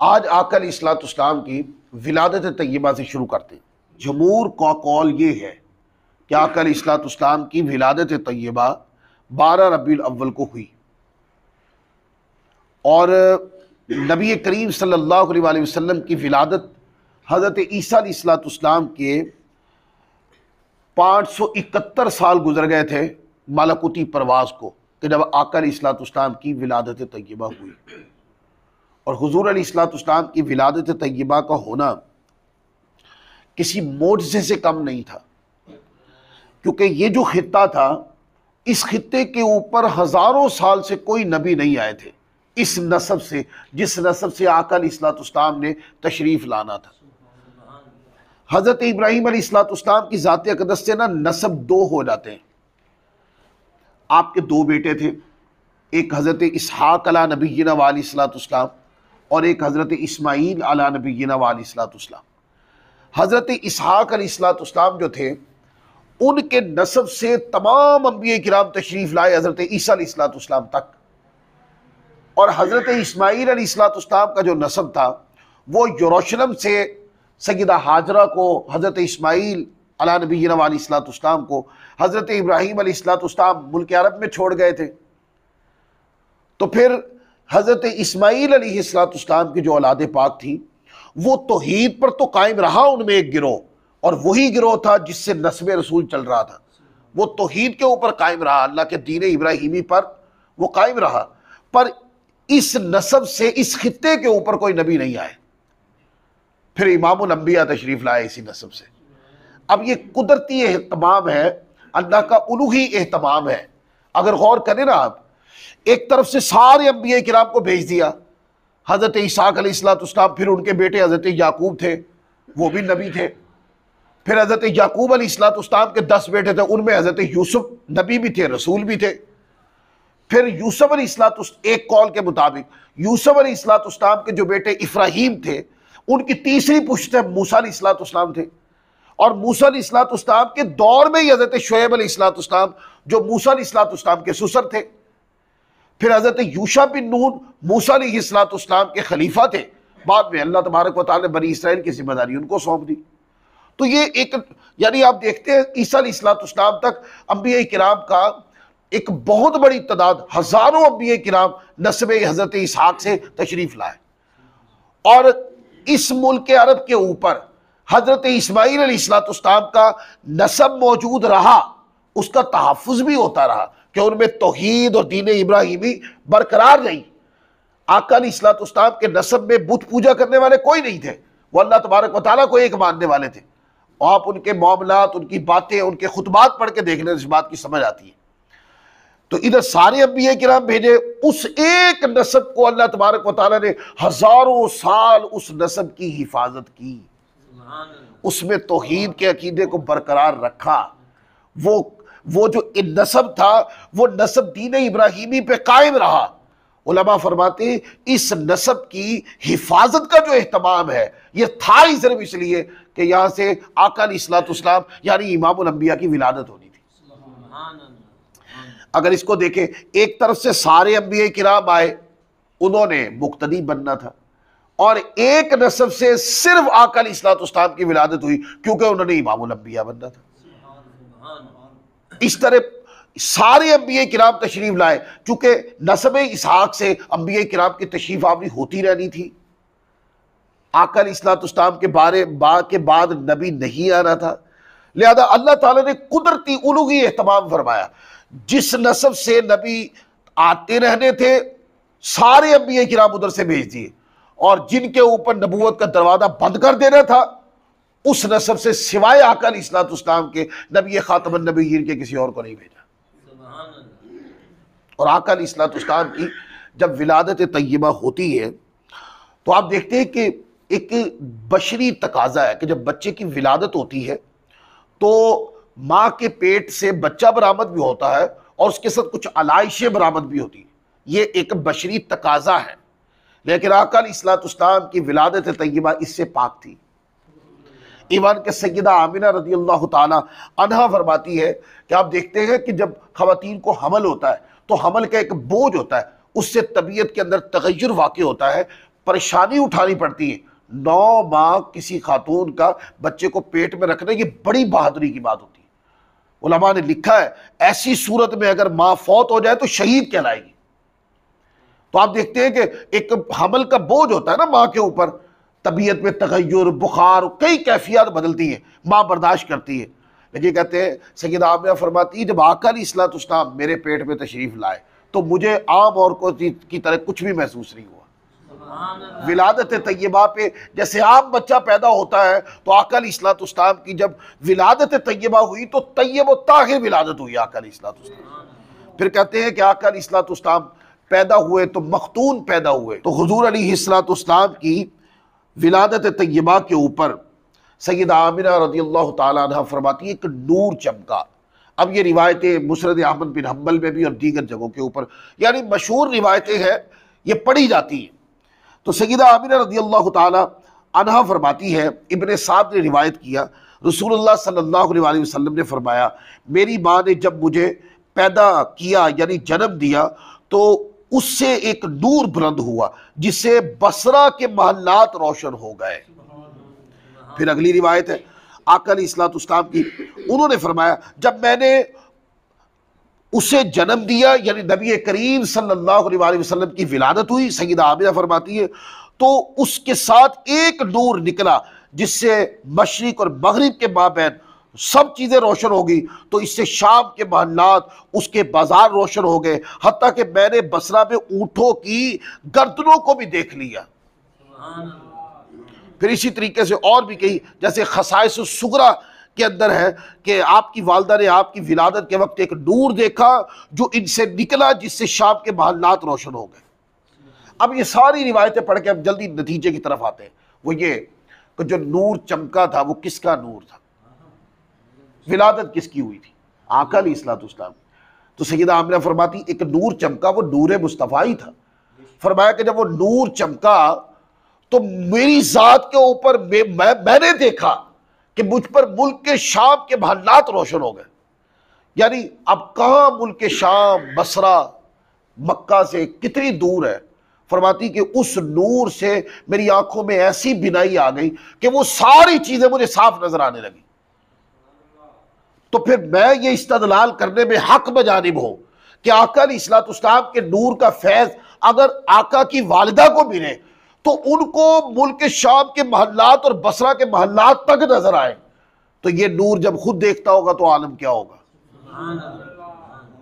आज आका अलैहिस्सलाम की विलादत तय्यबा से शुरू करते हैं। जमहूर का कौल ये है कि आका अलैहिस्सलाम की विलादत तय्यबा 12 रबीउल अव्वल को हुई और नबी करीम सल्लल्लाहु अलैहि वसल्लम की विलादत हज़रत ईसा अलैहिस्सलाम के 571 साल गुजर गए थे मलकुती परवाज़ को कि जब आका अलैहिस्सलाम की विलादत तय्यबा हुई। और हुजूर अलैहिस्सलाम की विलादत तय्यबा का होना किसी मोजज़े से कम नहीं था, क्योंकि ये जो खित्ता था, इस खित्ते के ऊपर हज़ारों साल से कोई नबी नहीं आए थे इस नस्ब से, जिस नस्ब से आका अलैहिस्सलाम ने तशरीफ़ लाना था। हज़रत इब्राहीम अलैहिस्सलाम की ज़ात अक़दस से ना नस्ब दो हो जाते हैं। आपके दो बेटे थे, एक हज़रत इसहाक़ अला नबीना व अलैहिस्सलाम और एक हज़रत इस्माईल अला नबीना व अलैहिस्सलाम। हज़रत इसहाक़ अलैहिस्सलाम जो थे, उनके नस्ब से तमाम अंबिया किराम तशरीफ़ लाए हज़रत ईसा अलैहिस्सलाम तक। और हज़रत इस्माईल अलैहिस्सलाम का जो नस्ब था, वो यरूशलेम से सय्यदा हाजरा को, हज़रत इस्माईल अला नबीना व अलैहिस्सलाम को हज़रत इब्राहीम अलैहिस्सलाम मुल्क अरब में छोड़ गए थे। तो फिर हज़रत इस्माईल अलैहिस्सलाम की जो औलाद पाक थी, वो तौहीद पर तो कायम रहा, उनमें एक गिरोह, और वही गिरोह था जिससे नस्ब रसूल चल रहा था। वो तौहीद के ऊपर कायम रहा, अल्लाह के दीन इब्राहीमी पर वो कायम रहा। पर इस नस्ब से, इस खित्ते के ऊपर कोई नबी नहीं आए। फिर इमामुल अंबिया तशरीफ़ लाए इसी नस्ब से। अब ये कुदरती एहतमाम है, अल्लाह का उलूही एहतमाम है। अगर गौर करें ना आप, एक तरफ से सारे अंबिया किराम को भेज दिया। हज़रत इसहाक़ अलैहिस्सलाम, फिर उनके बेटे हज़रत याकूब थे, वो भी नबी थे। फिर हज़रत याकूब अलैहिस्सलाम के 10 बेटे थे, उनमें हज़रत यूसुफ नबी भी थे, रसूल भी थे। फिर यूसुफ अलैहिस्सलाम, एक कौल के मुताबिक यूसुफ अलैहिस्सलाम के जो बेटे इब्राहीम थे, उनकी तीसरी पुश्त मूसा अलैहिस्सलाम थे। और मूसा अलैहिस्सलाम के दौर में ही हज़रत शुएब अलैहिस्सलाम, जो मूसा अलैहिस्सलाम के ससुर थे। फिर हज़रत यूशा बिन नून मूसा अलैहिस्सलाम के खलीफा थे। बाद में अल्लाह तबारक व तआला ने बनी इसराइल की जिम्मेदारी उनको सौंप दी। तो ये एक, यानी आप देखते हैं ईसा अलैहिस्सलाम तक अंबिया किराम का एक बहुत बड़ी तादाद, हज़ारों अंबिया किराम नस्ब हज़रत इसहाक़ से तशरीफ़ लाए। और इस मुल्क अरब के ऊपर हज़रत इस्माईल अलैहिस्सलाम का नस्ब मौजूद रहा, उसका तहफ़्फ़ुज़ भी होता रहा कि उनमें तौहीद और दीन इब्राहीमी बरकरार रही। आका अलैहिस्सलाम के नस्ब में बुत पूजा करने वाले कोई नहीं थे, वो अल्लाह तबारक व तआला को एक मानने वाले थे। आप उनके मामलात, उनकी बातें, उनके खुतबात पढ़ के देखने इस बात की समझ आती है। तो इधर सारे अंबिया किराम भेजे, उस एक नस्ब को अल्लाह तबारक व तआला ने हज़ारों साल उस नस्ब की हिफाजत की, उसमें तौहीद के अकीदे को बरकरार रखा। वो जो नस्ब था, वो नस्ब दीन इब्राहीमी पे कायम रहा। उलमा फरमाते हैं इस नस्ब की हिफाजत का जो एहतमाम है, ये था ही सिर्फ इसलिए कि यहाँ से आका अलैहिस्सलाम यानी इमामुल अंबिया की विलादत होनी थी। अगर इसको देखें, एक तरफ से सारे अंबिया किराम आए, उन्होंने मुक्तदी बनना था, और एक नस्ब से सिर्फ आका अलैहिस्सलाम की विलादत हुई क्योंकि उन्होंने इमामुल अंबिया बनना था। इस तरह सारे अंबिया किराम तशरीफ लाए, चूंकि नस्ब इसहाक से अंबिया किराम की तशरीफ आवरी होती रहनी थी। आका अलैहिस्सलाम के बाद नबी नहीं आना था, लिहाजा अल्लाह ताला ने कुदरती उलूही एहतमाम फरमाया। जिस नस्ब से नबी आते रहने थे, सारे अंबिया किराम उधर से भेज दिए, और जिनके ऊपर नबूवत का दरवाजा बंद कर देना था, उस नस्ब से सिवाय आका अलैहिस्सलाम के नबी खातमुन नबिय्यीन के किसी और को नहीं भेजा। और आका अलैहिस्सलाम की जब विलादत तय्यबा होती है, तो आप देखते हैं कि एक बशरी तकाजा है कि जब बच्चे की विलादत होती है तो माँ के पेट से बच्चा बरामद भी होता है और उसके साथ कुछ आलाइशें बरामद भी होती है। ये एक बशरी तकाजा है, लेकिन आका अलैहिस्सलाम की विलादत तय्यबा इससे पाक थी। ईमान के सय्यदा आमिना रज़ियल्लाहु ताला अन्हा फरमाती है कि आप देखते हैं कि जब खवातीन को हमल होता है तो हमल का एक बोझ होता है, उससे तबीयत के अंदर तगय्युर वाक़ई होता है, परेशानी उठानी पड़ती है। 9 माह किसी खातून का बच्चे को पेट में रखना ये बड़ी बहादुरी की बात होती है। उलमा ने लिखा है ऐसी सूरत में अगर माँ फौत हो जाए तो शहीद कहलाएगी। तो आप देखते हैं कि एक हमल का बोझ होता है ना माँ के ऊपर, तबीयत में तगय्युर, बुखार, कई कैफियत बदलती है, माँ बर्दाश्त करती है। लेकिन कहते हैं सैयदा आमिना फरमाती है जब आका अलैहिस्सलाम मेरे पेट में तशरीफ लाए तो मुझे आम औरतों की तरह कुछ भी महसूस नहीं हुआ। विलादत तैयबा पे जैसे आम बच्चा पैदा होता है तो आका अलैहिस्सलाम की जब विलादत तैयबा हुई तो तैयब व ताहिर विलादत हुई आका अलैहिस्सलाम। फिर कहते हैं कि आका अलैहिस्सलाम पैदा हुए तो मख्तून पैदा हुए, तो हुजूर अलैहिस्सलाम की विलादत तैयबा के ऊपर सैयदा आमिना रज़ियल्लाहु ताला अन्हा फरमाती है एक नूर चमका। अब ये रिवायतें मुस्नद अहमद बिन हम्बल में भी और दीगर जगहों के ऊपर यानी मशहूर रिवायतें हैं, ये पढ़ी जाती हैं। तो सैयदा आमिना रज़ियल्लाहु ताला अन्हा फरमाती है, इब्ने साद ने रिवायत किया रसूलुल्लाह सल्लल्लाहु अलैहि वसल्लम ने फरमाया मेरी माँ ने जब मुझे पैदा किया यानी जन्म दिया तो उससे एक नूर बुलंद हुआ जिससे बसरा के महल्लात रोशन हो गए। फिर अगली रिवायत है आका अलैहिस्सलाम की, उन्होंने फरमाया जब मैंने उसे जन्म दिया यानी नबी करीम सल्लल्लाहु अलैहि वसल्लम की विलादत हुई, सैयदा आमिना फरमाती है तो उसके साथ एक नूर निकला जिससे मशरिक और मगरिब के माबैन सब चीज़ें रोशन होगी। तो इससे शाम के महल्लात, उसके बाजार रोशन हो गए, हत्ता कि मैंने बसरा में ऊँटों की गर्दनों को भी देख लिया। फिर इसी तरीके से और भी कई जैसे खसाइस सुगरा के अंदर है कि आपकी वालदा ने आपकी विलादत के वक्त एक नूर देखा जो इनसे निकला जिससे शाम के महल्लात रोशन हो गए। अब ये सारी रिवायतें पढ़ के अब जल्दी नतीजे की तरफ आते हैं। वो ये कि जो नूर चमका था वो किसका नूर था, विलादत किसकी हुई थी, आका अलैहिस्सलाम। तो सैयदा आमिना फरमाती एक नूर चमका, वो नूर मुस्तफ़ा ही था। फरमाया कि जब वो नूर चमका तो मेरी जात के ऊपर मैंने देखा कि मुझ पर मुल्क के शाम के महल्लात रोशन हो गए। यानी अब कहाँ मुल्क के शाम, बसरा मक्का से कितनी दूर है। फरमाती कि उस नूर से मेरी आंखों में ऐसी बिनाई आ गई कि वो सारी चीजें मुझे साफ नजर आने लगी। तो फिर मैं ये इस्तदलाल करने में हक बजानिब हो कि आका अलैहिस्सलाम के नूर का फैज अगर आका की वालिदा को मिले तो उनको मुल्क के शाम के महल्लात और बसरा के महल्लात तक नजर आए, तो ये नूर जब खुद देखता होगा तो आलम क्या होगा।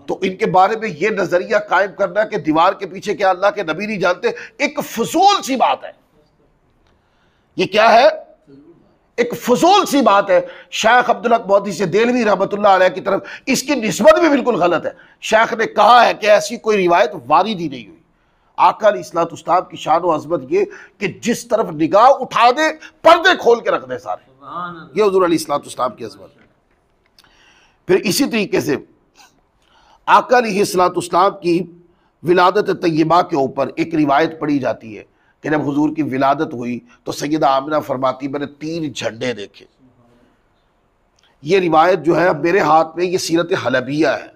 तो इनके बारे में ये नजरिया कायम करना कि दीवार के पीछे क्या अल्लाह के नबी नहीं जानते, एक फजूल सी बात है। ये क्या है, एक फजूल सी बात है। शेख अब्दुल हक मोहद्दिस देलवी रहमतुल्लाह अलैह की तरफ इसकी निस्बत भी बिल्कुल गलत है। शेख ने कहा है कि ऐसी कोई रिवायत वारिद ही नहीं हुई। आका अलैहिस्सलाम की शान व अज़मत ये कि जिस तरफ निगाह उठा दे पर्दे खोल के रख दे सारे, ये हुज़ूर अलैहिस्सलाम की अज़मत। फिर इसी तरीके से आका अलैहिस्सलाम की विलादत तैयबा के ऊपर एक रिवायत पढ़ी जाती है कि जब हुजूर की विलादत हुई तो सैयदा आमिना फरमाती मैंने 3 झंडे देखे। ये रिवायत जो है मेरे हाथ में, ये सीरत हलबिया है,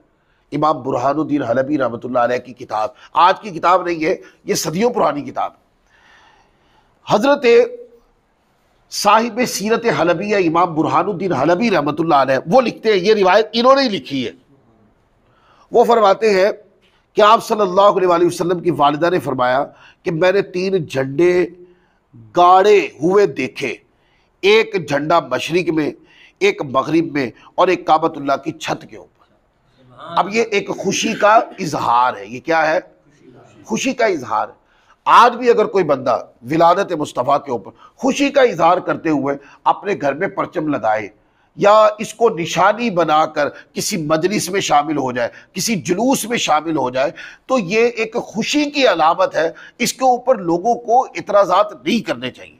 इमाम बुरहानुद्दीन हलबी रहमतुल्लाह अलैह की किताब, आज की किताब नहीं है, ये सदियों पुरानी किताब। हजरत साहिब सीरत हलबिया इमाम बुरहानुद्दीन हलबी रहमतुल्लाह अलैह वो लिखते हैं, ये रिवायत इन्होंने ही लिखी है। वो फरमाते हैं कि आप सल्लल्लाहु अलैहि वसल्लम की वालिदा ने फरमाया कि मैंने 3 झंडे गाड़े हुए देखे, एक झंडा मशरिक में, एक मगरिब में और एक काबतुल्लाह की छत के ऊपर। अब ये एक खुशी का इजहार है। ये क्या है, खुशी का इजहार है। आज भी अगर कोई बंदा विलादत मुस्तफ़ा के ऊपर खुशी का इजहार करते हुए अपने घर में परचम लगाए या इसको निशानी बनाकर किसी मजलिस में शामिल हो जाए, किसी जुलूस में शामिल हो जाए, तो ये एक खुशी की अलामत है। इसके ऊपर लोगों को इतराज़ात नहीं करने चाहिए।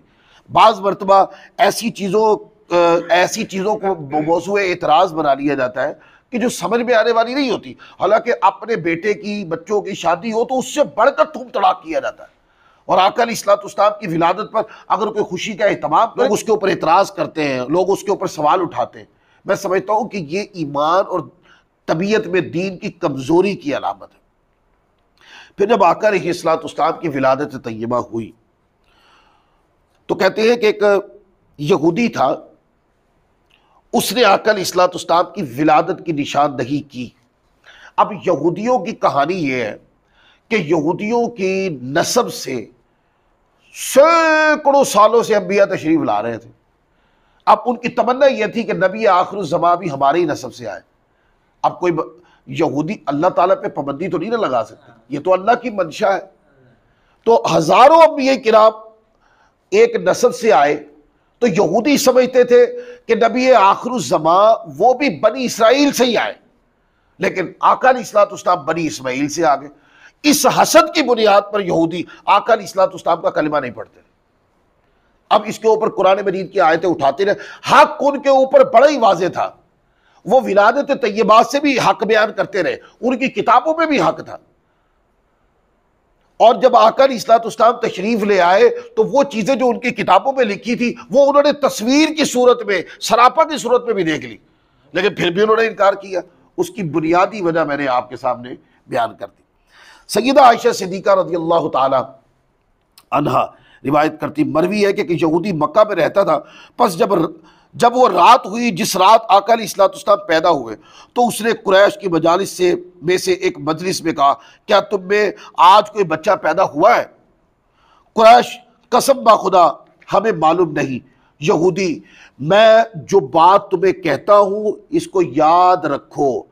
बाज़ मरतबा ऐसी चीज़ों को मौज़ूए एतराज़ बना लिया जाता है कि जो समझ में आने वाली नहीं होती। हालांकि अपने बेटे की, बच्चों की शादी हो तो उससे बढ़कर धूम तड़ाक किया जाता है। और आका अलैहिस्सलाम की विलादत पर अगर कोई खुशी का एहतमाम, लोग उसके ऊपर एतराज़ करते हैं, लोग उसके ऊपर सवाल उठाते हैं। मैं समझता हूँ कि ये ईमान और तबीयत में दीन की कमज़ोरी की अलामत है। फिर जब आका अलैहिस्सलाम की विलादत तैयबा हुई तो कहते हैं कि एक यहूदी था, उसने आका अलैहिस्सलाम की विलादत की निशानदही की। अब यहूदियों की कहानी यह है कि यहूदियों की नस्ब से सैकड़ों सालों से अंबिया तशरीफ ला रहे थे। अब उनकी तमन्ना यह थी कि नबी आखिरुज़्ज़मा भी हमारे ही नस्ब से आए। अब कोई यहूदी अल्लाह ताला पे पाबंदी तो नहीं ना लगा सकते, ये तो अल्लाह की मंशा है। तो हजारों अंबिया किराम एक नस्ब से आए, तो यहूदी समझते थे कि नबी आखिरुज़्ज़मा वो भी बनी इसराइल से ही आए, लेकिन आका अलैहिस्सलाम बनी इस्माइल से आ गए। इस हसद की बुनियाद पर यहूदी आका अलैहिस्सलाम का कलिमा नहीं पढ़ते। अब इसके ऊपर कुरान मजीद की आयतें उठाते रहे। हक उनके ऊपर बड़ा ही वाज़ेह था, वो विलादत तय्यबा से भी हक बयान करते रहे, उनकी किताबों में भी हक था। और जब आका अलैहिस्सलाम तशरीफ ले आए तो वो चीजें जो उनकी किताबों में लिखी थी वो उन्होंने तस्वीर की सूरत में, सरापा की सूरत में भी देख ली, लेकिन फिर भी उन्होंने इनकार किया। उसकी बुनियादी वजह मैंने आपके सामने बयान कर दी। सय्यदा आयशा सिद्दीका रज़ियल्लाहु ताला अन्हा रिवायत करती, मरवी है कि यहूदी मक्का में रहता था। बस जब वो रात हुई जिस रात आका अलैहिस्सलाम पैदा हुए, तो उसने कुरैश की मजालिस में से एक मजलिस में कहा, क्या तुम में आज कोई बच्चा पैदा हुआ है? कुरैश, कसम बा खुदा हमें मालूम नहीं। यहूदी, मैं जो बात तुम्हें कहता हूं इसको याद रखो,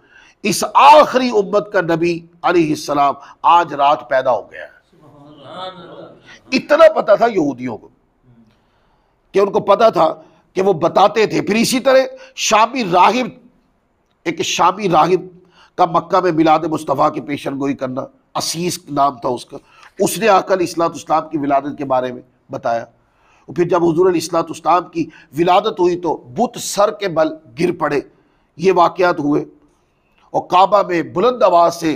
इस आखिरी उम्मत का नबी अलैहिस्सलाम आज रात पैदा हो गया है। इतना पता था यहूदियों को कि उनको पता था कि वो बताते थे। फिर इसी तरह शामी राहिब, एक शामी राहिब का मक्का में मिलाद मुस्तफ़ा की पेशन गोई करना, असीस नाम था उसका, उसने आका अलैहिस्सलाम की विलादत के बारे में बताया। और फिर जब हुज़ूर अलैहिस्सलाम की विलादत हुई तो बुत सर के बल गिर पड़े, ये वाक़यात हुए। और काबा में बुलंद आवाज़ से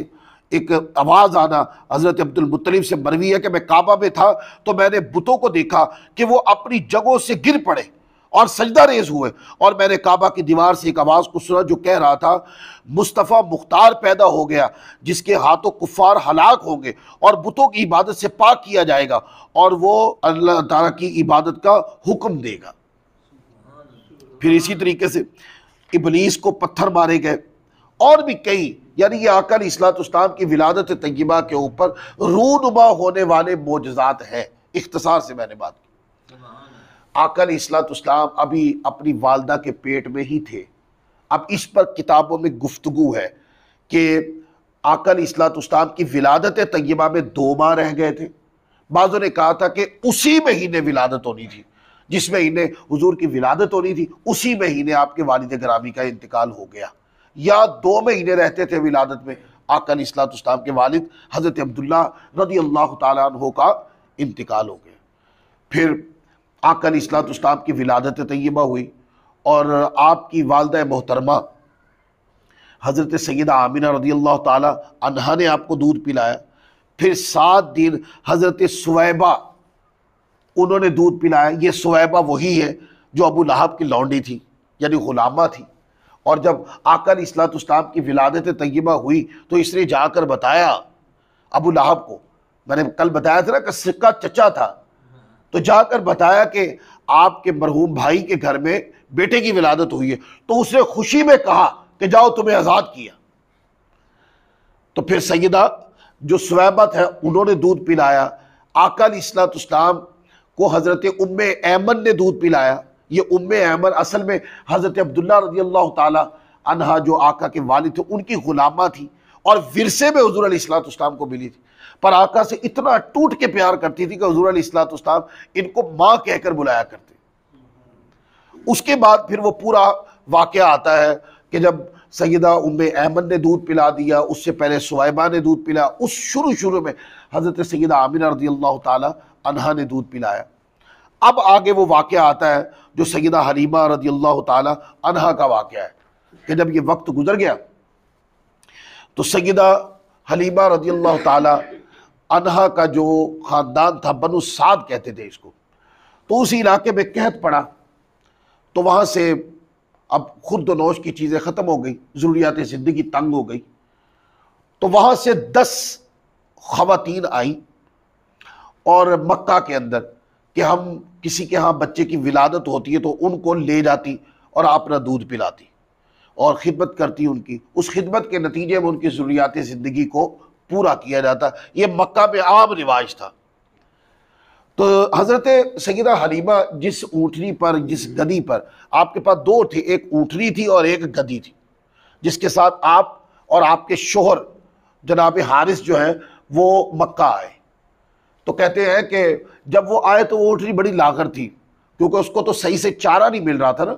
एक आवाज़ आना, हज़रत अब्दुल मुत्तलिब से मरवी है कि मैं काबा में था तो मैंने बुतों को देखा कि वो अपनी जगहों से गिर पड़े और सजदा रेज हुए, और मैंने काबा की दीवार से एक आवाज़ को सुना जो कह रहा था, मुस्तफ़ा मुख्तार पैदा हो गया जिसके हाथों कुफ़ार हलाक होंगे और बुतों की इबादत से पाक किया जाएगा और वो अल्लाह ताला की इबादत का हुक्म देगा। फिर इसी तरीके से इब्लीस को पत्थर मारे गए और भी कई, यानी ये आका अलैहिस्सलाम की विलादत तय्यबा के ऊपर रूनुमा होने वाले मोजज़ात हैं। इख्तिसार से मैंने बात की। आका अलैहिस्सलाम अभी अपनी वालदा के पेट में ही थे। अब इस पर किताबों में गुफ्तगू है कि आका अलैहिस्सलाम की विलादत तय्यबा में 2 माह रह गए थे। बाज़ों ने कहा था कि उसी महीने विलादत होनी थी, जिस महीने हुजूर की विलादत होनी थी उसी महीने आपके वालिद गिरामी का इंतकाल हो गया, या 2 महीने रहते थे विलादत में आका अलैहिस्सलाम के वालिद हज़रत अब्दुल्ला रज़ियल्लाहु ताला अन्हु का इंतकाल हो गया। फिर आका अलैहिस्सलाम की विलादत तय्यबा हुई और आपकी वालदा मोहतरमा हज़रत सय्यदा आमिना रज़ियल्लाहु ताला अन्हा ने आपको दूध पिलाया। फिर 7 दिन हज़रत सुवैबा, उन्होंने दूध पिलाया। ये सुवैबा वही है जो अबू लहब की लौंडी थी, यानी गुलामा थी। और जब आका अलैहिस्सलाम की विलादत तय्यबा हुई तो इसने जाकर बताया अबू लहब को, मैंने कल बताया था ना कि सिक्का चचा था, तो जाकर बताया कि आपके मरहूम भाई के घर में बेटे की विलादत हुई है। तो उसने खुशी में कहा कि जाओ तुम्हें आज़ाद किया। तो फिर सैयदा जो सुवैबत है उन्होंने दूध पिलाया। आका अलैहिस्सलाम को हज़रत उम्मे ऐमन ने दूध पिलाया। ये उम्मे ऐमन असल में हज़रत अब्दुल्ला रज़ियल्लाहु ताला अन्हा जो आका के वालिद थे उनकी गुलामा थी और विरसे में हुज़ूर अलैहिस्सलाम को मिली थी, पर आका से इतना टूट के प्यार करती थी कि हुज़ूर अलैहिस्सलाम इनको माँ कहकर बुलाया करते। उसके बाद फिर वो पूरा वाक़या आता है कि जब सैयदा उम्मे ऐमन ने दूध पिला दिया, उससे पहले सुवैबा ने दूध पिलाया, उस शुरू में हज़रत सैयदा आमिना रज़ियल्लाहु ताला अन्हा ने दूध पिलाया। अब आगे वो वाक़या आता है जो सैयदा हलीमा रज़ियल्लाहु ताला अन्हा का वाक़या है कि जब ये वक्त गुजर गया तो सैयदा हलीमा रज़ियल्लाहु ताला अन्हा का जो ख़ानदान था, बनु साद कहते थे इसको, तो उस इलाके में कहत पड़ा। तो वहाँ से अब खुर्दनोश की चीज़ें ख़त्म हो गई, ज़रूरियात ज़िंदगी तंग हो गई। तो वहाँ से 10 ख़वातीन आई और मक्का के अंदर कि हम किसी के यहाँ बच्चे की विलादत होती है तो उनको ले जाती और अपना दूध पिलाती और ख़िदमत करती उनकी, उस खिदमत के नतीजे में उनकी ज़रूरियात ज़िंदगी को पूरा किया जाता। ये मक्का में आम रिवाज था। तो हज़रत सैयदा हलीमा जिस ऊँटनी पर, जिस गदी पर, आपके पास दो थे, एक ऊँटनी थी और एक गदी थी, जिसके साथ आप और आपके शोहर जनाब हारिस जो है वो मक्का आए। तो कहते हैं कि जब वो आए तो वो ऊँटनी बड़ी लागर थी, क्योंकि उसको तो सही से चारा नहीं मिल रहा था ना,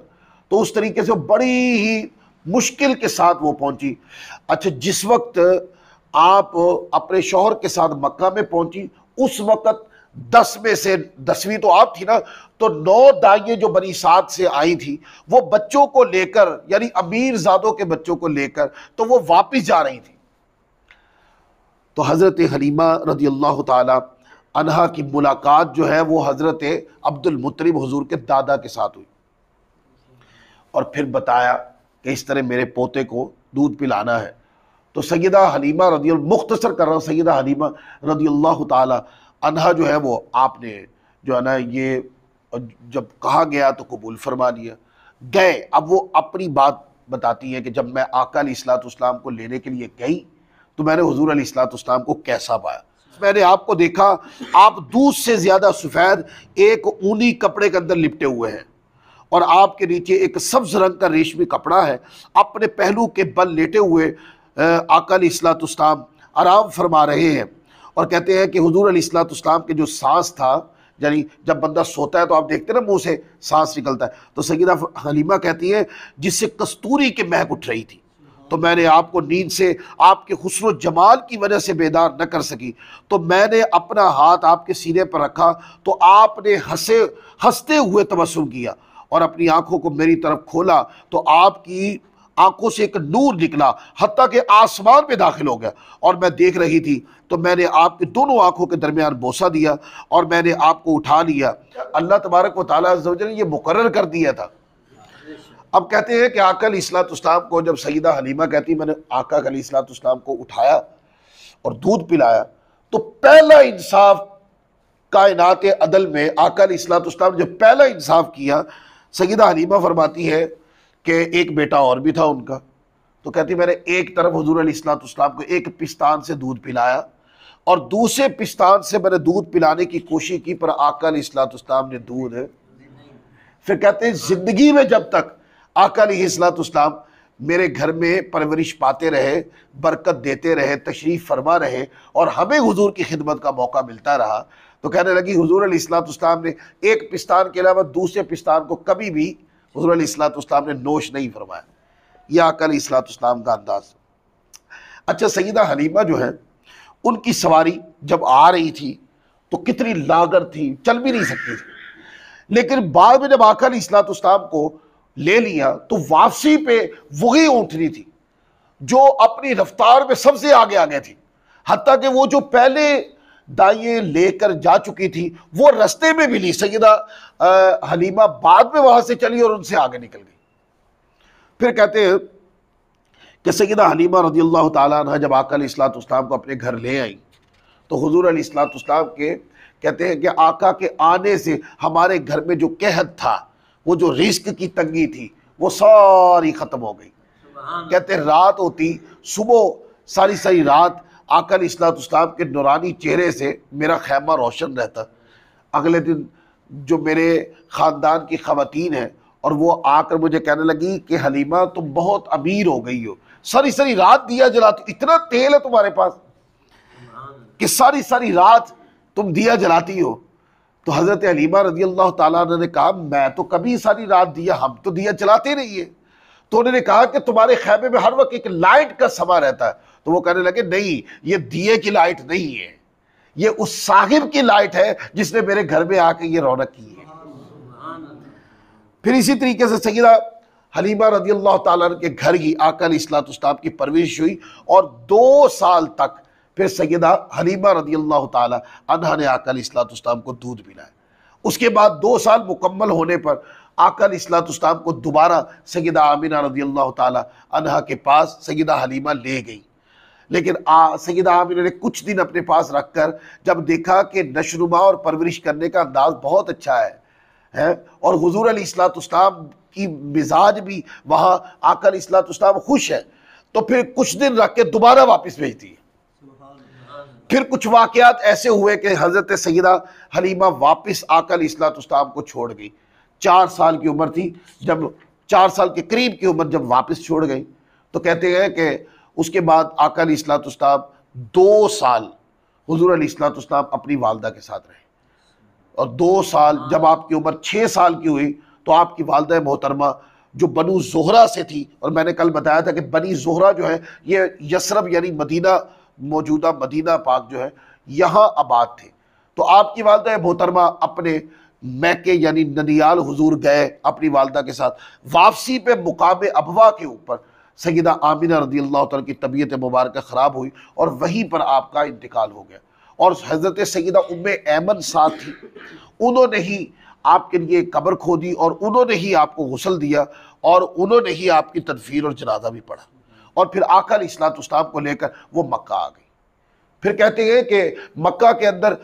तो उस तरीके से बड़ी ही मुश्किल के साथ वो पहुंची। अच्छा, जिस वक्त आप अपने शौहर के साथ मक्का में पहुंची, उस वक्त 10 में से 10वीं तो आप थी ना, तो 9 दाइयाँ जो बनी साथ से आई थी, वो बच्चों को लेकर, यानी अमीर ज़ादों के बच्चों को लेकर, तो वो वापस जा रही थी। तो हज़रत हलीमा रज़ी अल्लाह ताला अन्हा की मुलाकात जो है वो हज़रत अब्दुल मुत्तलिब हुजूर के दादा के साथ हुई, और फिर बताया कि इस तरह मेरे पोते को दूध पिलाना है। तो सैयदा हलीमा मुख्तसर कर रहा हूँ, सैयदा हलीमा रज़ियल्लाहु ताला अन्हा जो है वो आपने जो है ना, ये जब कहा गया तो कबूल फरमा लिया, गए। अब वो अपनी बात बताती है कि जब मैं आका अलैहिस्सलाम को लेने के लिए गई तो मैंने हुजूर अलैहिस्सलाम को कैसा पाया। मैंने आपको देखा, आप दूध से ज़्यादा सफ़ेद एक ऊनी कपड़े के अंदर लिपटे हुए हैं, और आपके नीचे एक सब्ज़ रंग का रेशमी कपड़ा है। अपने पहलू के बल लेटे हुए आका अलैहिस्सलाम आराम फरमा रहे हैं, और कहते हैं कि हुजूर अलैहिस्सलाम के जो सांस था, यानी जब बंदा सोता है तो आप देखते हैं ना मुंह से सांस निकलता है, तो सैयदा हलीमा कहती है जिससे कस्तूरी की महक उठ रही थी। तो मैंने आपको नींद से आपके हुस्न जमाल की वजह से बेदार न कर सकी, तो मैंने अपना हाथ आपके सीने पर रखा, तो आपने हंसते हुए तबस्सुम किया और अपनी आंखों को मेरी तरफ खोला, तो आपकी आंखों से एक नूर निकला हत्ता कि आसमान में दाखिल हो गया, और मैं देख रही थी। तो मैंने आपकी दोनों आंखों के दरमियान बोसा दिया और मैंने आपको उठा लिया। अल्लाह तबारक व तआला अज़्ज़ व जल ने ये मुकर्रर कर दिया था। अब कहते हैं कि आका अलैहिस्सलाम को जब सैयदा हलीमा कहती मैंने आका अलैहिस्सलाम को उठाया और दूध पिलाया, तो पहला इंसाफ कायनात अदल में आका अलैहिस्सलाम ने जब पहला इंसाफ किया, सैयदा हलीमा फरमाती है कि एक बेटा और भी था उनका। तो कहती मैंने एक तरफ हुजूर अलैहिस्सलाम को एक पिस्तान से दूध पिलाया और दूसरे पिस्तान से मैंने दूध पिलाने की कोशिश की, पर आका अलैहिस्सलाम ने दूध है। फिर कहते हैं जिंदगी में जब तक आका अलैहिस्सलाम मेरे घर में परवरिश पाते रहे, बरकत देते रहे, तशरीफ़ फरमा रहे और हमें हुजूर की खिदमत का मौका मिलता रहा, तो कहने लगी हुजूर अलैहिस्सलाम ने एक पिस्तान के अलावा दूसरे पिस्तान को कभी भी हुजूर अलैहिस्सलाम ने नोश नहीं फरमाया। यह आका अलैहिस्सलाम का अंदाज। अच्छा, सैयदा हलीमा जो है उनकी सवारी जब आ रही थी तो कितनी लागत थी, चल भी नहीं सकती थी, लेकिन बाद में जब आका अलैहिस्सलाम को ले लिया तो वापसी पे वही ऊँटनी थी जो अपनी रफ्तार में सबसे आगे आ गई थी, हत्ता कि वो जो पहले दाइयाँ लेकर जा चुकी थी वो रास्ते में मिली, सैयदा हलीमा बाद में वहां से चली और उनसे आगे निकल गई। फिर कहते हैं कि सैयदा हलीमा रज़ियल्लाहु ताला अन्हा जब आका अलैहिस्सलाम को अपने घर ले आई तो हुजूर अलैहिस्सलाम के कहते हैं कि आका के आने से हमारे घर में जो कहत था, वो जो रिस्क की तंगी थी, वो सारी ख़त्म हो गई। कहते रात होती, सुबह सारी सारी रात आका अलैहिस्सलाम के नूरानी चेहरे से मेरा खैमा रोशन रहता। अगले दिन जो मेरे ख़ानदान की ख़वातीन हैं और वो आकर मुझे कहने लगी कि हलीमा तुम बहुत अमीर हो गई हो, सारी सारी रात दिया जलाती, इतना तेल है तुम्हारे पास कि सारी सारी रात तुम दिया जलाती हो। तो हज़रत हलीमा रज़ियल्लाहु ताला अन्हा ने कहा मैं तो कभी सारी रात दिया, हम तो दिया जलाते नहीं है। तो उन्होंने कहा कि तुम्हारे खैमे में हर वक्त एक लाइट का समा रहता है। तो वो कहने लगे नहीं, ये दिए की लाइट नहीं है, ये उस साहिब की लाइट है जिसने मेरे घर में आके ये रौनक की है। फिर इसी तरीके से सैयदा हलीमा रज़ियल्लाहु ताला अन्हा के घर ही आका अलैहिस्सलाम की परवरिश हुई और 2 साल तक फिर सैयदा हलीमा रज़ियल्लाहु ताला अन्हा ने आका अलैहिस्सलाम को दूध पिलाया। उसके बाद 2 साल मुकम्मल होने पर आका अलैहिस्सलाम को दोबारा सैयदा आमिना रज़ियल्लाहु ताला अन्हा के पास सैयदा हलीमा ले गई। लेकिन सैयदा आमिना ने कुछ दिन अपने पास रखकर जब देखा कि नशनुमा और परवरिश करने का अंदाज बहुत अच्छा है और हुजूर अलैहिस्सलाम की मिजाज भी वहाँ आका अलैहिस्सलाम खुश है, तो फिर कुछ दिन रख के दोबारा वापस भेज दिए। फिर कुछ वाकयात ऐसे हुए कि हज़रत सैयदा हलीमा वापस आका अलैहिस्सलाम को छोड़ गई। 4 साल की उम्र थी, जब 4 साल के करीब की उम्र जब वापस छोड़ गई, तो कहते हैं कि उसके बाद आका अलैहिस्सलाम 2 साल हुजूर अलैहिस्सलाम अपनी वालदा के साथ रहे, और 2 साल जब आपकी उम्र 6 साल की हुई तो आपकी वालदा मोहतरमा जो बनु ज़ोहरा से थी, और मैंने कल बताया था कि बनी ज़ोहरा जो है ये यसरब यानी मदीना, मौजूदा मदीना पाक जो है यहाँ आबाद थे। तो आपकी वालदा मोहतरमा अपने मैके यानी ननियाल हुजूर गए अपनी वालदा के साथ। वापसी पे मुकाम अबवा के ऊपर सैयदा आमिना रज़ियल्लाहु तआला की तबीयत मुबारक ख़राब हुई और वहीं पर आपका इंतकाल हो गया। और हज़रत सैयदा उम्मे ऐमन साथ थी, उन्होंने ही आपके लिए कब्र खोदी और उन्होंने ही आपको गुस्ल दिया और उन्होंने ही आपकी तदफीर और जनाजा भी पढ़ा, और फिर आका अलैहिस्सलाम को लेकर वो मक्का आ गई। फिर कहते हैं कि मक्का के अंदर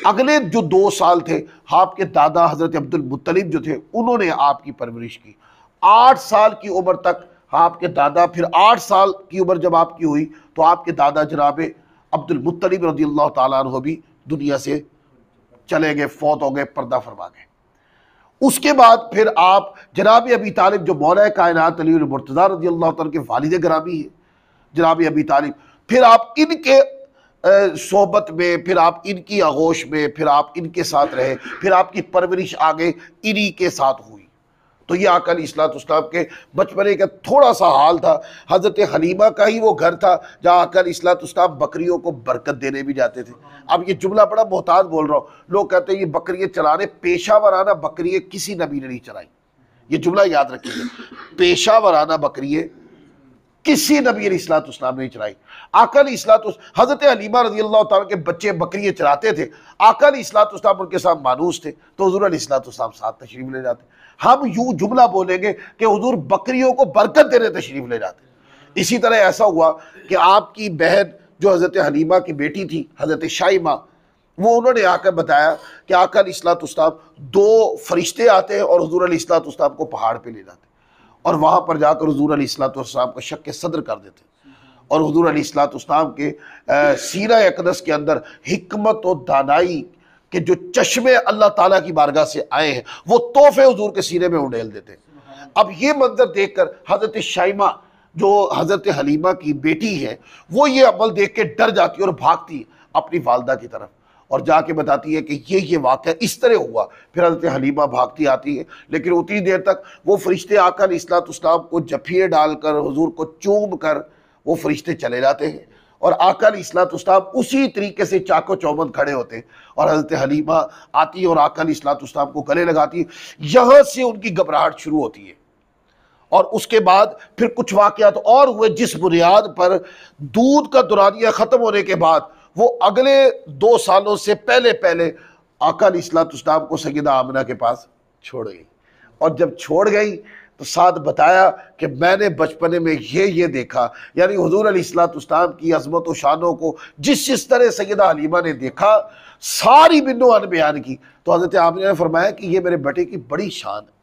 अगले जो 2 साल थे, आपके दादा हज़रत अब्दुल मुत्तलिब जो थे उन्होंने आपकी परवरिश की। 8 साल की उम्र तक आपके दादा, फिर 8 साल की उम्र जब आपकी हुई तो आपके दादा जनाब अब्दुल मुत्तलिब रज़ियल्लाहु ताला अन्हु भी दुनिया से चले गए, फौत हो गए, पर्दा फरमा गए। उसके बाद फिर आप जनाब अबी तालिब जो मौला कायनात अली मुर्तज़ा रज़ियल्लाहु ताला के वालिद ग्रामी है जनाब अबी तालिब, फिर आप इनके सोहबत में, फिर आप इनकी आगोश में, फिर आप इनके साथ रहे, फिर आपकी परवरिश आगे इन्हीं के साथ हुई। तो ये आका अलैहिस्सलाम के बचपने का थोड़ा सा हाल था। हज़रत हलीमा का ही वो घर था जहाँ आका अलैहिस्सलाम बकरियों को बरकत देने भी जाते थे। अब ये जुमला बड़ा मोहताज बोल रहा हूँ, लोग कहते हैं ये बकरियाँ चलाने, पेशा वराना बकरियाँ किसी नबी ने नहीं चलाई। ये जुमला याद रखिए, पेशा वराना बकरियाँ किसी नबी अलैहिस्सलाम ने नहीं चलाई। आका अलैहिस्सलाम, हज़रत हलीमा रज़ियल्लाहु ताला के बच्चे बकरियाँ चलाते थे, आका अलैहिस्सलाम उनके साथ मानूस थे, तो हुज़ूर अलैहिस्सलाम साथ तशरीफ़ ले जाते। हम यूँ जुमला बोलेंगे कि हुजूर बकरियों को बरकत देने तशरीफ़ ले जाते। इसी तरह ऐसा हुआ कि आपकी बहन जो हज़रत हलीमा की बेटी थी हज़रत शाइमा, वो उन्होंने आकर बताया कि आका अलैहिस्सलाम 2 फरिश्ते आते हैं और हुजूर अलैहिस्सलाम को पहाड़ पे ले जाते और वहाँ पर जाकर हुजूर अलैहिस्सलाम को शक सदर कर देते, और हुजूर अलैहिस्सलाम के सीना अक़दस के अंदर हिकमत और दानाई कि जो चश्मे अल्लाह ताला की बारगाह से आए हैं वो तोहफे हुजूर के सीने में उड़ेल देते। अब ये मंजर देखकर हज़रत शाइमा जो हज़रत हलीमा की बेटी है वो ये अमल देख के डर जाती है और भागती है अपनी वालदा की तरफ और जाके बताती है कि ये वाक़या इस तरह हुआ। फिर हज़रत हलीमा भागती आती है, लेकिन उतनी देर तक वो फरिश्ते आका अलैहिस्सलाम को जफिए डालकर हुजूर को चूम कर वो फरिश्ते चले जाते हैं और आका अलैहिस्सलाम उसी तरीके से चाको चौबंद खड़े होते हैं और हज़रत हलीमा आती है और आका अलैहिस्सलाम को गले लगाती है। यहाँ से उनकी घबराहट शुरू होती है और उसके बाद फिर कुछ वाक़यात और हुए जिस बुनियाद पर दूध का दुरानिया ख़त्म होने के बाद वो अगले 2 सालों से पहले आका अलैहिस्सलाम को सैयदा आमिना के पास छोड़ गई। और जब छोड़ गई तो साथ बताया कि मैंने बचपने में ये देखा, यानी हुजूर अलैहिस्सलाम की अज़मत व शानों को जिस तरह सैयदा हलीमा ने देखा, सारी बिन्नो अन बयान की। तो हज़रत आमिना ने फरमाया कि ये मेरे बेटे की बड़ी शान है।